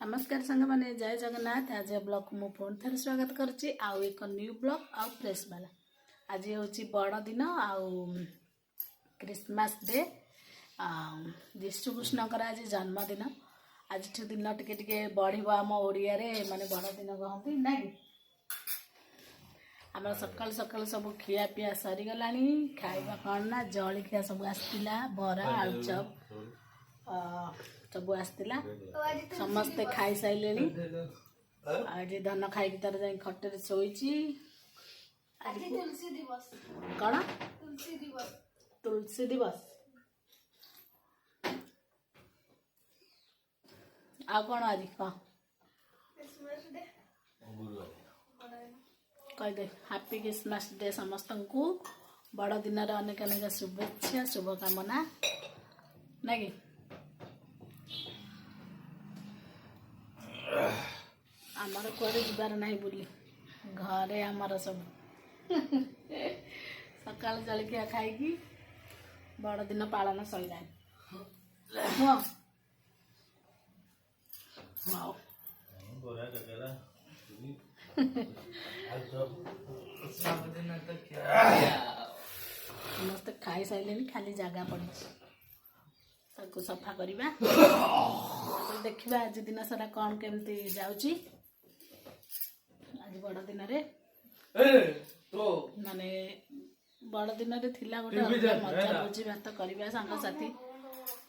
नमस्कार सांग मैंने जय जगन्नाथ। आज ब्लॉग को पुणी थे स्वागत करुच्ची आउ एक न्यू ब्लॉग आउ फ्रेश वाला। आज हूँ बड़ दिन आउ क्रिसमस डे यीशु कृष्णकर आज जन्मदिन। आज दिन टिके बढ़ आम ओडिया रे माने बड़ दिन कहती ना कि आम सकाल सकाल सब खिया पिया सरीगला। खाଇବା कौन ना जलिया सब आसला बरा आलुचप सब आसला समस्ते खाई सारे। आज धन खाई तार जा खटे शोची कौन तुलसी दिवस आ कौन आज कहीदे हैप्पी क्रिसमस डे समस्त को बड़ दिन अनेक अनेक शुभेच्छा शुभकामना ना कि आमर कुआरे जीवार नहीं बुली घरे आमर सब सकाल जलखिया खाई बड़ दिन पालन सैला। समस्त खाई सारे खाली जगह पड़ी सफा करवा देखा आज दिन सारा कौन केमती जाऊची। आज बड़ दिन माने बड़ दिन थिला गोटे मजा भोजी भात करवा सांगसाथी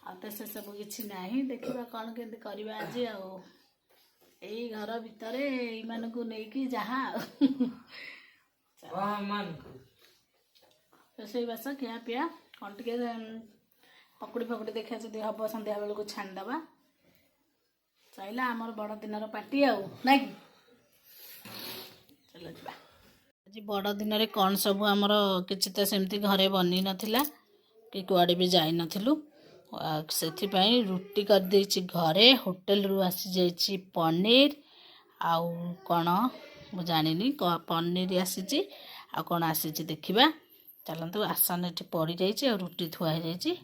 आते से सब किछि नाही। देखिबा कौन केमती करवा आज यही घर भितर को नहीं जहा रोसई बास खिया पिया कौन टे पकुड़ी फकुड़ी देखा जब हम सन्ध्या बेलू छाणीदबा सैला आमर बड़ दिन पार्टी ना कि चलो जा। आज बड़ दिन कौन सब आमर किसी तो सेमती घरे बनी नाथिला कि कुआडे भी जाई नथिलु से रुटी कर देछि घरे होटल रु आसी जाइछि पनीर आउ कौन मु जानिनी पनीर आसी आ कौन आसी देखिबा। चलतु आसन ये पड़ जाइए और रुटी थुआ जाइए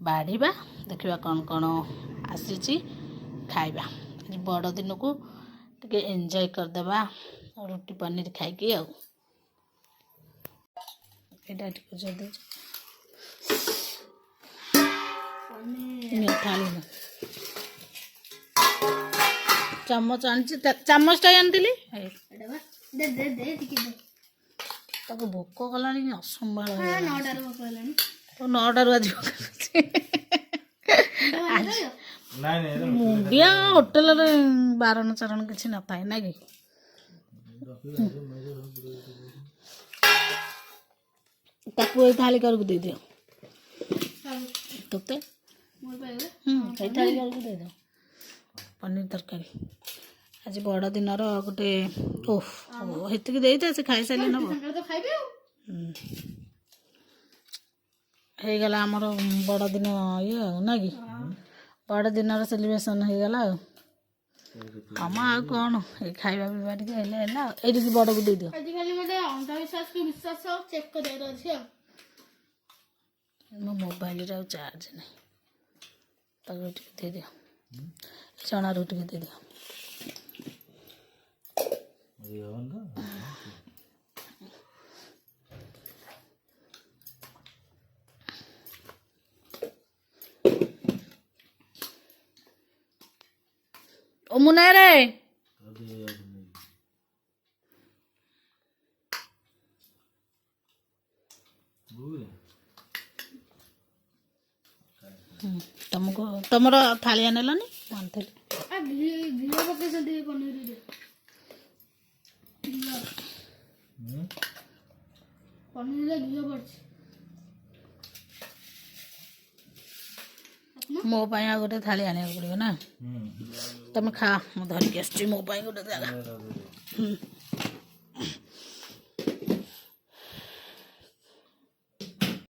बाढ़ा देखा कौन कौन आसी खाइबा। बड़ दिन को टे एंजॉय करदेबा रुटी पनीर खाई थाली चमच आनी चमचटा आनी ताको भोक कला असंभाल तो 9टार आज मुंडिया होटेल बारण चारण किसी न था ना कि थाली करके दे दियो तोते थाली करके दे दो पनीर तरकारी। आज बड़ दिन गोटे ओह हेतिक देता से खाई सारे नब हो गला आमर बड़ दिन ये ना कि बड़ दिन सेलिब्रेशन हो गला हम आ कौन ये खाइबा पीवा टे ये बड़ को दे दियो मो मोबाइल चार्ज नहीं तक दे दियो चना रोटी दे दियो ओ मुना रे तुमको तुम थालिया नेलनी मो गोटे थाली आने पड़ो ना तुम खा मु धरिक आस मो गोटे जगह